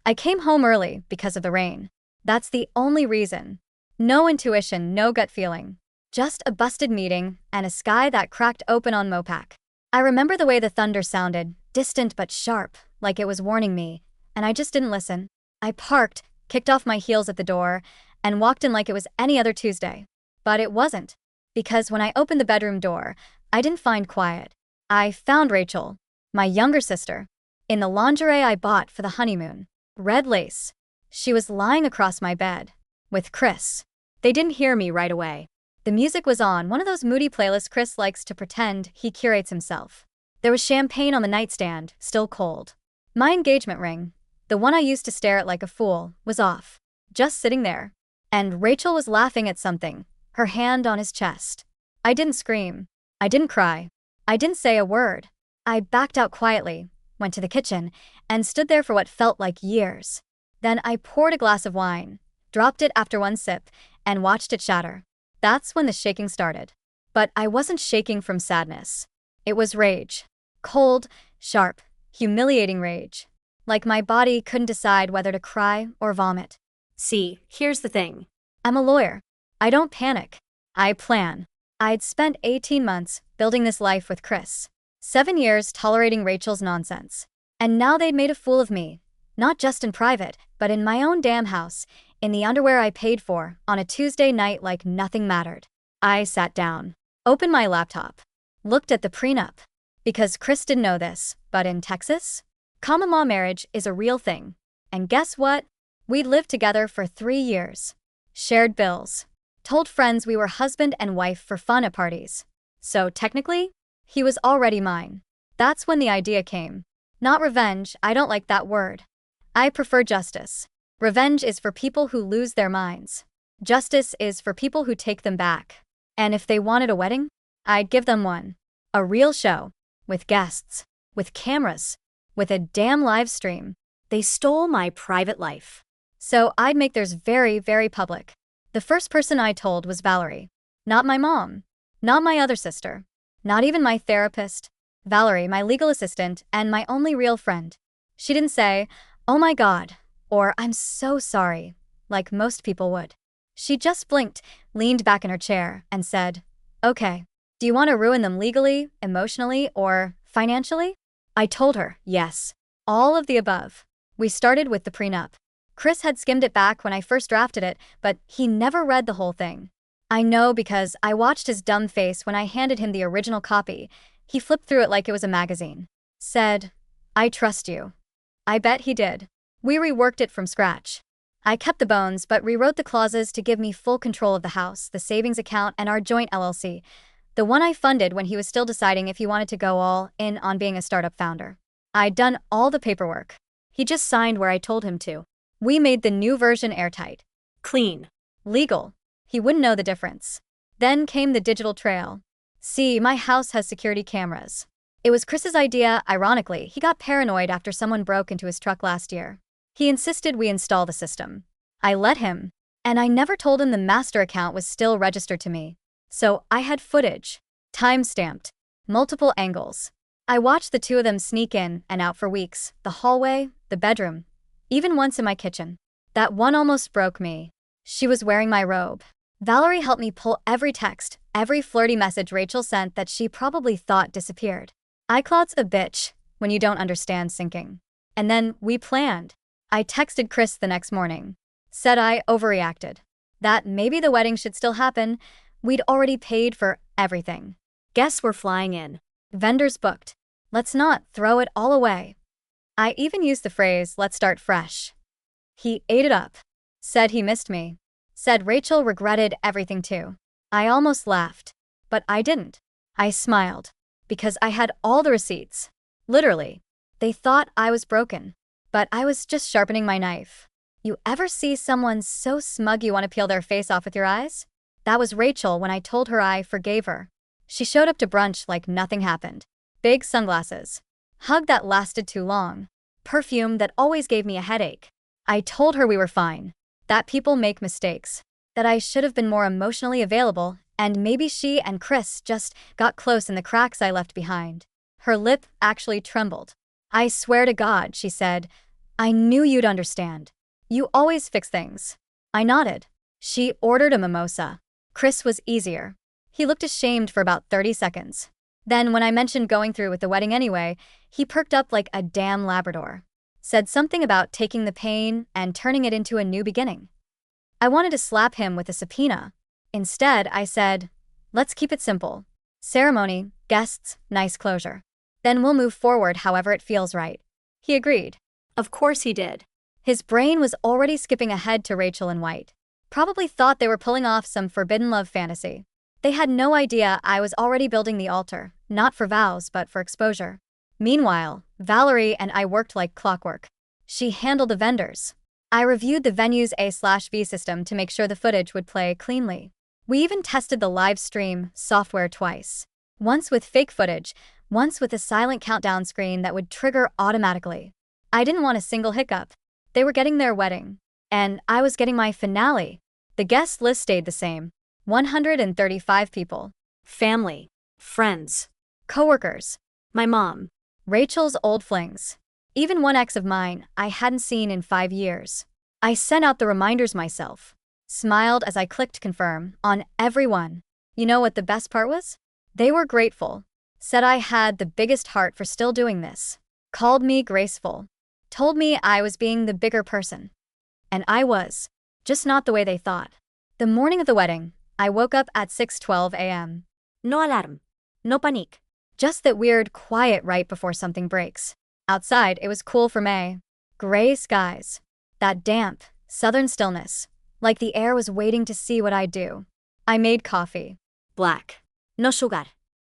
I came home early because of the rain. That's the only reason. No intuition, no gut feeling. Just a busted meeting and a sky that cracked open on Mopac. I remember the way the thunder sounded, distant but sharp, like it was warning me, and I just didn't listen. I parked, kicked off my heels at the door, and walked in like it was any other Tuesday. But it wasn't, because when I opened the bedroom door, I didn't find quiet. I found Rachel, my younger sister, in the lingerie I bought for the honeymoon. Red lace. She was lying across my bed, with Chris. They didn't hear me right away. The music was on, one of those moody playlists Chris likes to pretend he curates himself. There was champagne on the nightstand, still cold. My engagement ring, the one I used to stare at like a fool, was off, just sitting there. And Rachel was laughing at something, her hand on his chest. I didn't scream. I didn't cry. I didn't say a word. I backed out quietly, went to the kitchen, and stood there for what felt like years. Then I poured a glass of wine, dropped it after one sip, and watched it shatter. That's when the shaking started. But I wasn't shaking from sadness. It was rage. Cold, sharp, humiliating rage. Like my body couldn't decide whether to cry or vomit. See, here's the thing. I'm a lawyer. I don't panic. I plan. I'd spent 18 months building this life with Chris. 7 years tolerating Rachel's nonsense. And now they'd made a fool of me. Not just in private, but in my own damn house, in the underwear I paid for, on a Tuesday night like nothing mattered. I sat down, opened my laptop, looked at the prenup. Because Chris didn't know this, but in Texas, common law marriage is a real thing. And guess what? We'd lived together for 3 years. Shared bills. Told friends we were husband and wife for fun at parties. So technically, he was already mine. That's when the idea came. Not revenge, I don't like that word. I prefer justice. Revenge is for people who lose their minds. Justice is for people who take them back. And if they wanted a wedding, I'd give them one. A real show. With guests. With cameras. With a damn live stream. They stole my private life. So I'd make theirs very, very public. The first person I told was Valerie. Not my mom. Not my other sister. Not even my therapist. Valerie, my legal assistant, and my only real friend. She didn't say, "Oh my God," or "I'm so sorry," like most people would. She just blinked, leaned back in her chair, and said, "Okay, do you want to ruin them legally, emotionally, or financially?" I told her, yes. All of the above. We started with the prenup. Chris had skimmed it back when I first drafted it, but he never read the whole thing. I know because I watched his dumb face when I handed him the original copy. He flipped through it like it was a magazine. Said, "I trust you." I bet he did. We reworked it from scratch. I kept the bones but rewrote the clauses to give me full control of the house, the savings account, and our joint LLC, the one I funded when he was still deciding if he wanted to go all in on being a startup founder. I'd done all the paperwork. He just signed where I told him to. We made the new version airtight. Clean. Legal. He wouldn't know the difference. Then came the digital trail. See, my house has security cameras. It was Chris's idea, ironically. He got paranoid after someone broke into his truck last year. He insisted we install the system. I let him. And I never told him the master account was still registered to me. So I had footage. Time-stamped. Multiple angles. I watched the two of them sneak in and out for weeks. The hallway, the bedroom. Even once in my kitchen. That one almost broke me. She was wearing my robe. Valerie helped me pull every text, every flirty message Rachel sent that she probably thought disappeared. iCloud's a bitch when you don't understand syncing. And then we planned. I texted Chris the next morning. Said I overreacted. That maybe the wedding should still happen. We'd already paid for everything. Guests were flying in. Vendors booked. Let's not throw it all away. I even used the phrase, "let's start fresh." He ate it up. Said he missed me. Said Rachel regretted everything too. I almost laughed. But I didn't. I smiled. Because I had all the receipts. Literally. They thought I was broken. But I was just sharpening my knife. You ever see someone so smug you want to peel their face off with your eyes? That was Rachel when I told her I forgave her. She showed up to brunch like nothing happened. Big sunglasses. Hug that lasted too long. Perfume that always gave me a headache. I told her we were fine. That people make mistakes. That I should have been more emotionally available, and maybe she and Chris just got close in the cracks I left behind. Her lip actually trembled. "I swear to God," she said, I knew you'd understand. You always fix things. I nodded. She ordered a mimosa. Chris was easier. He looked ashamed for about 30 seconds. Then, when I mentioned going through with the wedding anyway, he perked up like a damn Labrador. Said something about taking the pain and turning it into a new beginning. I wanted to slap him with a subpoena. Instead, I said, let's keep it simple. Ceremony, guests, nice closure. Then we'll move forward however it feels right. He agreed. Of course he did. His brain was already skipping ahead to Rachel in white. Probably thought they were pulling off some forbidden love fantasy. They had no idea I was already building the altar, not for vows but for exposure. Meanwhile, Valerie and I worked like clockwork. She handled the vendors. I reviewed the venue's A/V system to make sure the footage would play cleanly. We even tested the live stream software twice. Once with fake footage, once with a silent countdown screen that would trigger automatically. I didn't want a single hiccup. They were getting their wedding, and I was getting my finale. The guest list stayed the same. 135 people. Family. Friends. Coworkers. My mom. Rachel's old flings. Even one ex of mine I hadn't seen in 5 years. I sent out the reminders myself. Smiled as I clicked confirm on everyone. You know what the best part was? They were grateful. Said I had the biggest heart for still doing this. Called me graceful. Told me I was being the bigger person. And I was. Just not the way they thought. The morning of the wedding, I woke up at 6:12 a.m. No alarm. No panic. Just that weird quiet right before something breaks. Outside, it was cool for May. Gray skies. That damp, southern stillness. Like the air was waiting to see what I'd do. I made coffee. Black. No sugar.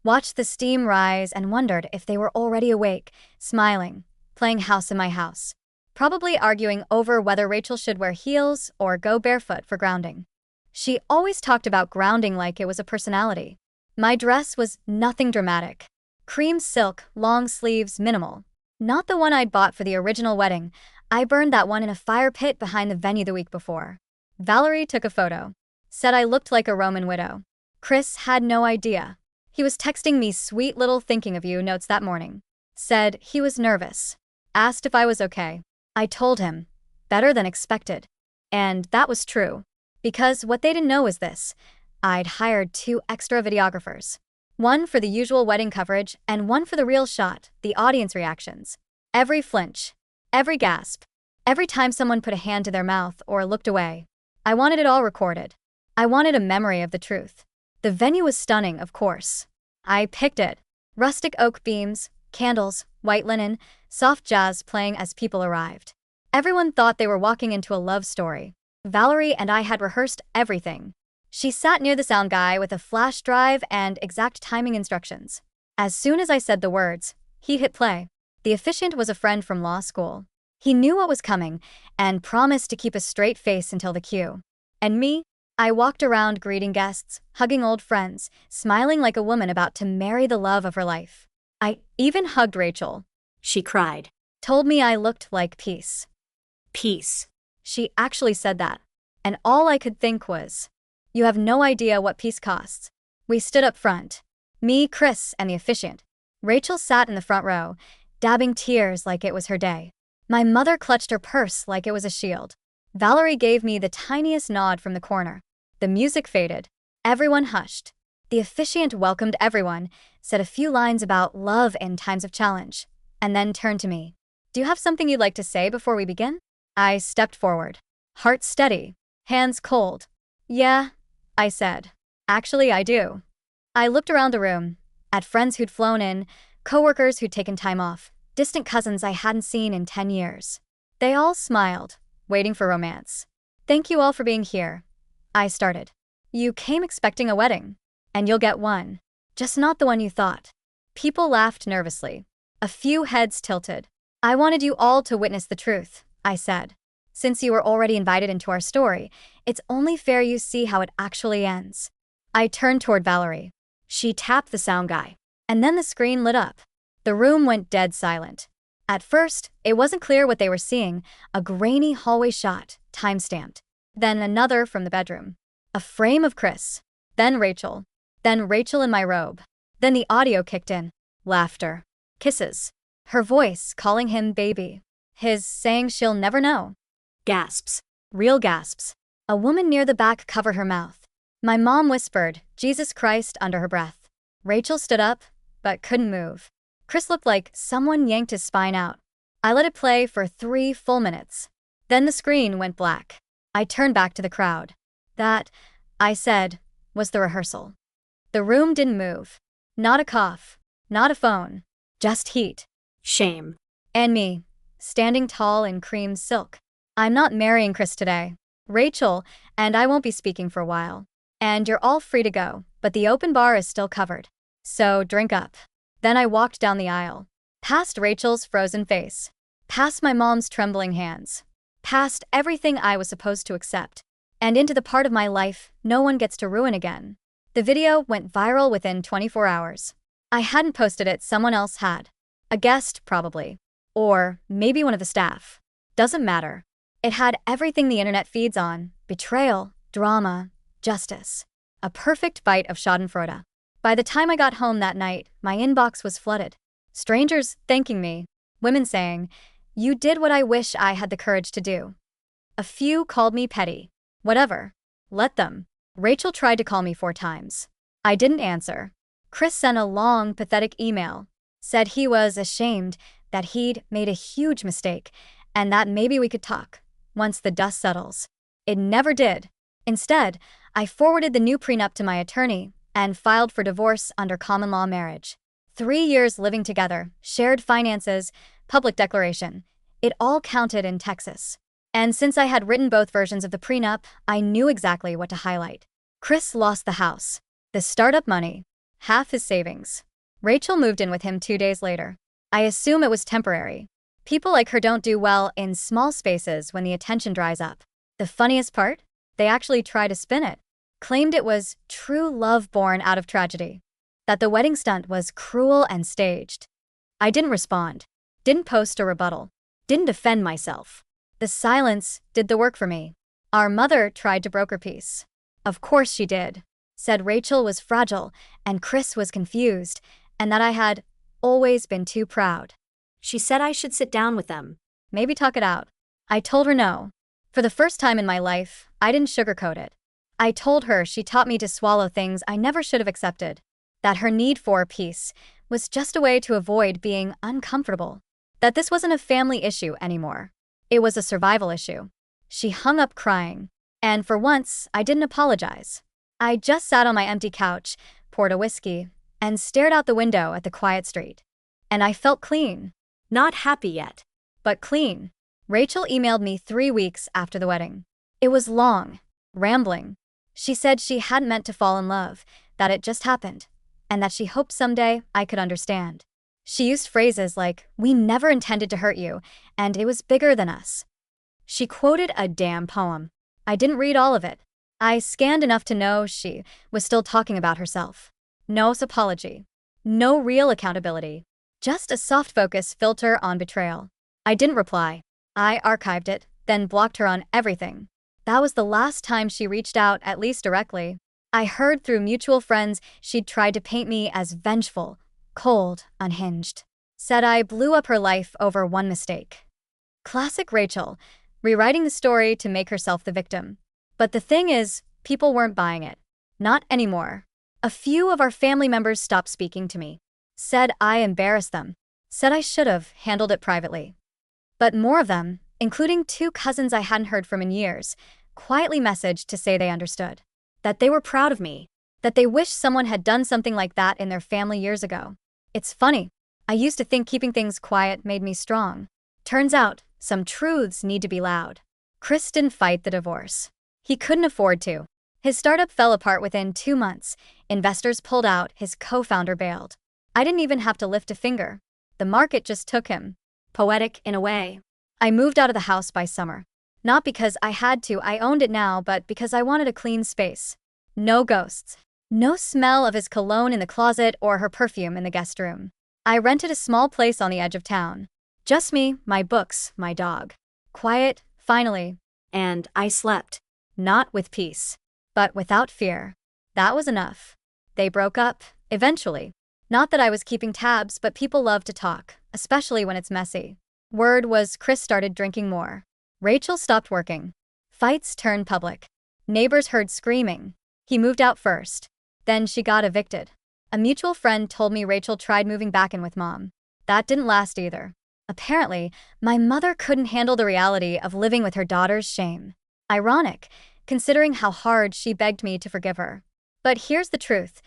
Watched the steam rise and wondered if they were already awake, smiling, playing house in my house. Probably arguing over whether Rachel should wear heels or go barefoot for grounding. She always talked about grounding like it was a personality. My dress was nothing dramatic. Cream silk, long sleeves, minimal. Not the one I'd bought for the original wedding. I burned that one in a fire pit behind the venue the week before. Valerie took a photo. Said I looked like a Roman widow. Chris had no idea. He was texting me sweet little thinking of you notes that morning. Said he was nervous. Asked if I was okay. I told him. Better than expected. And that was true. Because what they didn't know was this. I'd hired 2 extra videographers. One for the usual wedding coverage and one for the real shot, the audience reactions. Every flinch. Every gasp. Every time someone put a hand to their mouth or looked away. I wanted it all recorded. I wanted a memory of the truth. The venue was stunning, of course. I picked it. Rustic oak beams, candles, white linen, soft jazz playing as people arrived. Everyone thought they were walking into a love story. Valerie and I had rehearsed everything. She sat near the sound guy with a flash drive and exact timing instructions. As soon as I said the words, he hit play. The officiant was a friend from law school. He knew what was coming and promised to keep a straight face until the cue. And me? I walked around greeting guests, hugging old friends, smiling like a woman about to marry the love of her life. I even hugged Rachel. She cried. Told me I looked like peace. Peace. She actually said that. And all I could think was, you have no idea what peace costs. We stood up front. Me, Chris, and the officiant. Rachel sat in the front row, dabbing tears like it was her day. My mother clutched her purse like it was a shield. Valerie gave me the tiniest nod from the corner. The music faded. Everyone hushed. The officiant welcomed everyone, said a few lines about love in times of challenge, and then turned to me. Do you have something you'd like to say before we begin? I stepped forward. Heart steady. Hands cold. Yeah, I said. Actually, I do. I looked around the room, at friends who'd flown in, coworkers who'd taken time off, distant cousins I hadn't seen in 10 years. They all smiled, waiting for romance. Thank you all for being here. I started. You came expecting a wedding, and you'll get one. Just not the one you thought. People laughed nervously. A few heads tilted. I wanted you all to witness the truth, I said. Since you were already invited into our story, it's only fair you see how it actually ends. I turned toward Valerie. She tapped the sound guy. And then the screen lit up. The room went dead silent. At first, it wasn't clear what they were seeing. A grainy hallway shot, time-stamped. Then another from the bedroom. A frame of Chris. Then Rachel. Then Rachel in my robe. Then the audio kicked in. Laughter. Kisses. Her voice calling him baby. His saying she'll never know. Gasps. Real gasps. A woman near the back covered her mouth. My mom whispered, "Jesus Christ," under her breath. Rachel stood up, but couldn't move. Chris looked like someone yanked his spine out. I let it play for 3 full minutes. Then the screen went black. I turned back to the crowd. That, I said, was the rehearsal. The room didn't move. Not a cough. Not a phone. Just heat. Shame. And me, standing tall in cream silk. I'm not marrying Chris today. Rachel, and I won't be speaking for a while. And you're all free to go, but the open bar is still covered. So drink up. Then I walked down the aisle. Past Rachel's frozen face. Past my mom's trembling hands. Past everything I was supposed to accept. And into the part of my life no one gets to ruin again. The video went viral within 24 hours. I hadn't posted it, someone else had. A guest, probably. Or maybe one of the staff. Doesn't matter. It had everything the internet feeds on: betrayal, drama, justice. A perfect bite of schadenfreude. By the time I got home that night, my inbox was flooded. Strangers thanking me. Women saying, "You did what I wish I had the courage to do." A few called me petty. Whatever. Let them. Rachel tried to call me 4 times. I didn't answer. Chris sent a long, pathetic email. Said he was ashamed, that he'd made a huge mistake, and that maybe we could talk once the dust settles. It never did. Instead, I forwarded the new prenup to my attorney and filed for divorce under common law marriage. 3 years living together, shared finances, public declaration. It all counted in Texas. And since I had written both versions of the prenup, I knew exactly what to highlight. Chris lost the house, the startup money, half his savings. Rachel moved in with him 2 days later. I assume it was temporary. People like her don't do well in small spaces when the attention dries up. The funniest part? They actually tried to spin it. Claimed it was true love born out of tragedy. That the wedding stunt was cruel and staged. I didn't respond. Didn't post a rebuttal. Didn't defend myself. The silence did the work for me. Our mother tried to broker peace. Of course she did. Said Rachel was fragile and Chris was confused, and that I had always been too proud. She said I should sit down with them. Maybe talk it out. I told her no. For the first time in my life, I didn't sugarcoat it. I told her she taught me to swallow things I never should have accepted. That her need for peace was just a way to avoid being uncomfortable. That this wasn't a family issue anymore. It was a survival issue. She hung up crying. And for once, I didn't apologize. I just sat on my empty couch, poured a whiskey, and stared out the window at the quiet street. And I felt clean. Not happy yet. But clean. Rachel emailed me 3 weeks after the wedding. It was long, rambling. She said she hadn't meant to fall in love, that it just happened, and that she hoped someday I could understand. She used phrases like, "We never intended to hurt you, and it was bigger than us." She quoted a damn poem. I didn't read all of it. I scanned enough to know she was still talking about herself. No apology. No real accountability. Just a soft focus filter on betrayal. I didn't reply. I archived it, then blocked her on everything. That was the last time she reached out, at least directly. I heard through mutual friends she'd tried to paint me as vengeful, cold, unhinged. Said I blew up her life over one mistake. Classic Rachel, rewriting the story to make herself the victim. But the thing is, people weren't buying it. Not anymore. A few of our family members stopped speaking to me. Said I embarrassed them. Said I should have handled it privately. But more of them, including 2 cousins I hadn't heard from in years, quietly messaged to say they understood. That they were proud of me. That they wished someone had done something like that in their family years ago. It's funny. I used to think keeping things quiet made me strong. Turns out, some truths need to be loud. Chris didn't fight the divorce. He couldn't afford to. His startup fell apart within 2 months. Investors pulled out, his co-founder bailed. I didn't even have to lift a finger. The market just took him. Poetic in a way. I moved out of the house by summer. Not because I had to, I owned it now, but because I wanted a clean space. No ghosts. No smell of his cologne in the closet or her perfume in the guest room. I rented a small place on the edge of town. Just me, my books, my dog. Quiet, finally. And I slept. Not with peace, but without fear. That was enough. They broke up, eventually. Not that I was keeping tabs, but people love to talk, especially when it's messy. Word was Chris started drinking more. Rachel stopped working. Fights turned public. Neighbors heard screaming. He moved out first. Then she got evicted. A mutual friend told me Rachel tried moving back in with mom. That didn't last either. Apparently, my mother couldn't handle the reality of living with her daughter's shame. Ironic, considering how hard she begged me to forgive her. But here's the truth.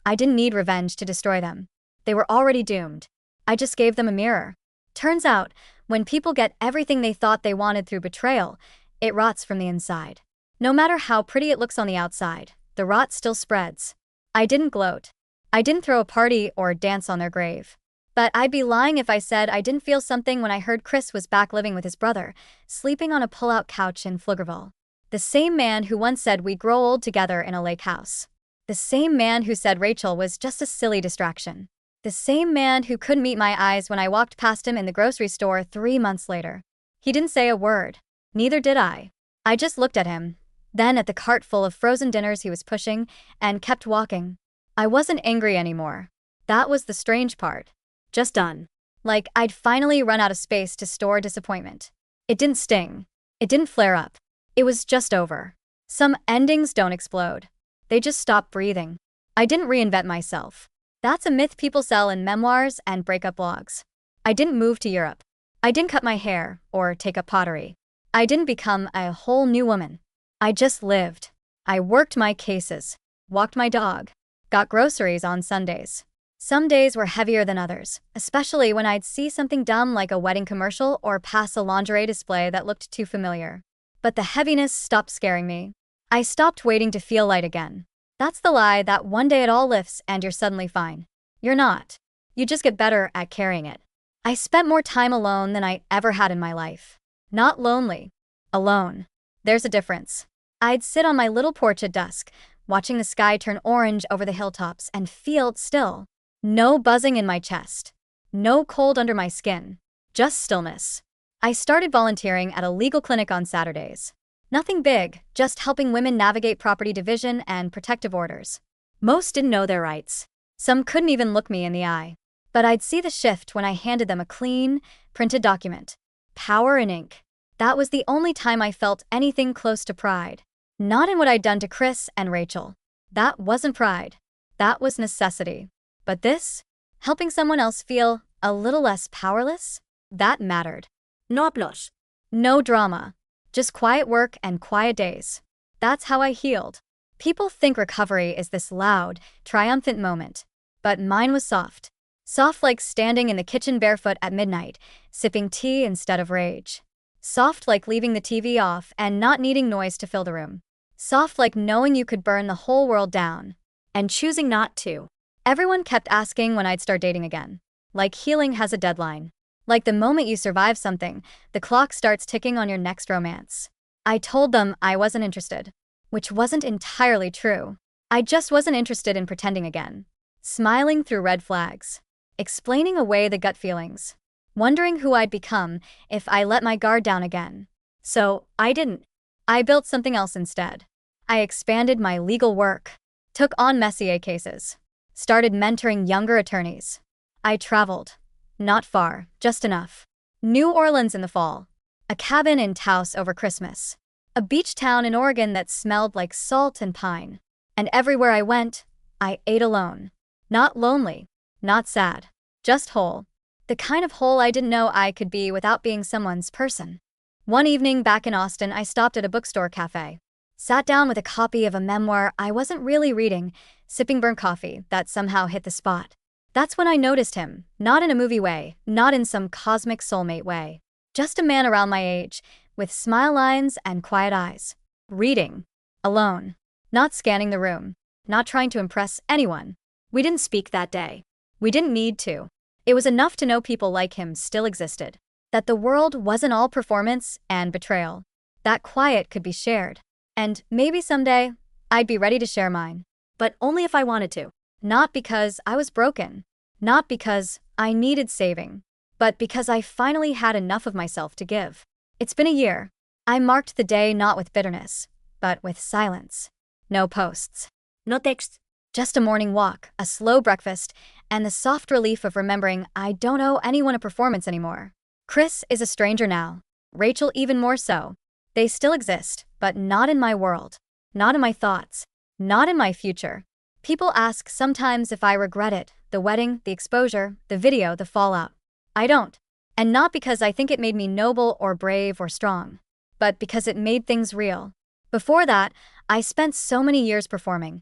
I didn't need revenge to destroy them. They were already doomed. I just gave them a mirror. Turns out, when people get everything they thought they wanted through betrayal, it rots from the inside. No matter how pretty it looks on the outside, the rot still spreads. I didn't gloat. I didn't throw a party or dance on their grave. But I'd be lying if I said I didn't feel something when I heard Chris was back living with his brother, sleeping on a pull-out couch in Pflugerville. The same man who once said we'd grow old together in a lake house. The same man who said Rachel was just a silly distraction. The same man who couldn't meet my eyes when I walked past him in the grocery store 3 months later. He didn't say a word. Neither did I. I just looked at him, then at the cart full of frozen dinners he was pushing, and kept walking. I wasn't angry anymore. That was the strange part. Just done. Like I'd finally run out of space to store disappointment. It didn't sting. It didn't flare up. It was just over. Some endings don't explode. They just stop breathing. I didn't reinvent myself. That's a myth people sell in memoirs and breakup blogs. I didn't move to Europe. I didn't cut my hair or take up pottery. I didn't become a whole new woman. I just lived. I worked my cases, walked my dog, got groceries on Sundays. Some days were heavier than others, especially when I'd see something dumb like a wedding commercial or pass a lingerie display that looked too familiar. But the heaviness stopped scaring me. I stopped waiting to feel light again. That's the lie that one day it all lifts and you're suddenly fine. You're not. You just get better at carrying it. I spent more time alone than I ever had in my life. Not lonely. Alone. There's a difference. I'd sit on my little porch at dusk, watching the sky turn orange over the hilltops and feel still. No buzzing in my chest. No cold under my skin. Just stillness. I started volunteering at a legal clinic on Saturdays. Nothing big, just helping women navigate property division and protective orders. Most didn't know their rights. Some couldn't even look me in the eye. But I'd see the shift when I handed them a clean, printed document. Power in ink. That was the only time I felt anything close to pride. Not in what I'd done to Chris and Rachel. That wasn't pride. That was necessity. But this, helping someone else feel a little less powerless, that mattered. No hablos. No drama. Just quiet work and quiet days. That's how I healed. People think recovery is this loud, triumphant moment. But mine was soft. Soft like standing in the kitchen barefoot at midnight, sipping tea instead of rage. Soft like leaving the TV off and not needing noise to fill the room. Soft like knowing you could burn the whole world down and choosing not to. Everyone kept asking when I'd start dating again. Like healing has a deadline. Like the moment you survive something, the clock starts ticking on your next romance. I told them I wasn't interested. Which wasn't entirely true. I just wasn't interested in pretending again. Smiling through red flags. Explaining away the gut feelings. Wondering who I'd become if I let my guard down again. So, I didn't. I built something else instead. I expanded my legal work. Took on Messier cases. Started mentoring younger attorneys. I traveled. Not far, just enough. New Orleans in the fall. A cabin in Taos over Christmas. A beach town in Oregon that smelled like salt and pine. And everywhere I went, I ate alone. Not lonely. Not sad. Just whole. The kind of whole I didn't know I could be without being someone's person. One evening back in Austin, I stopped at a bookstore cafe. Sat down with a copy of a memoir I wasn't really reading, sipping burnt coffee that somehow hit the spot. That's when I noticed him, not in a movie way, not in some cosmic soulmate way. Just a man around my age, with smile lines and quiet eyes. Reading. Alone. Not scanning the room. Not trying to impress anyone. We didn't speak that day. We didn't need to. It was enough to know people like him still existed. That the world wasn't all performance and betrayal. That quiet could be shared. And maybe someday, I'd be ready to share mine. But only if I wanted to. Not because I was broken. Not because I needed saving. But because I finally had enough of myself to give. It's been a year. I marked the day not with bitterness, but with silence. No posts. No text. Just a morning walk, a slow breakfast, and the soft relief of remembering I don't owe anyone a performance anymore. Chris is a stranger now. Rachel even more so. They still exist, but not in my world. Not in my thoughts. Not in my future. People ask sometimes if I regret it, the wedding, the exposure, the video, the fallout. I don't. And not because I think it made me noble or brave or strong, but because it made things real. Before that, I spent so many years performing.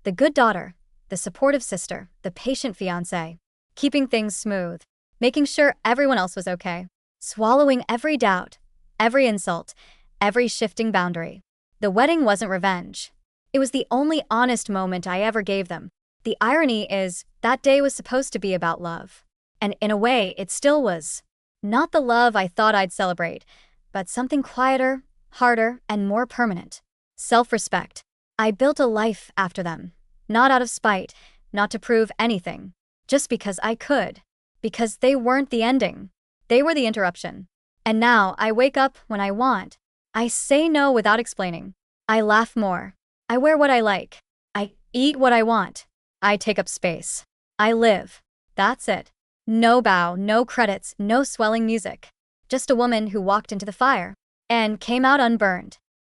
The good daughter, the supportive sister, the patient fiancé, keeping things smooth, making sure everyone else was okay, swallowing every doubt, every insult, every shifting boundary. The wedding wasn't revenge. It was the only honest moment I ever gave them. The irony is, that day was supposed to be about love. And in a way, it still was. Not the love I thought I'd celebrate, but something quieter, harder, and more permanent. Self-respect. I built a life after them. Not out of spite, not to prove anything. Just because I could. Because they weren't the ending. They were the interruption. And now I wake up when I want. I say no without explaining. I laugh more. I wear what I like. I eat what I want. I take up space. I live. That's it. No bow, no credits, no swelling music. Just a woman who walked into the fire and came out unburned.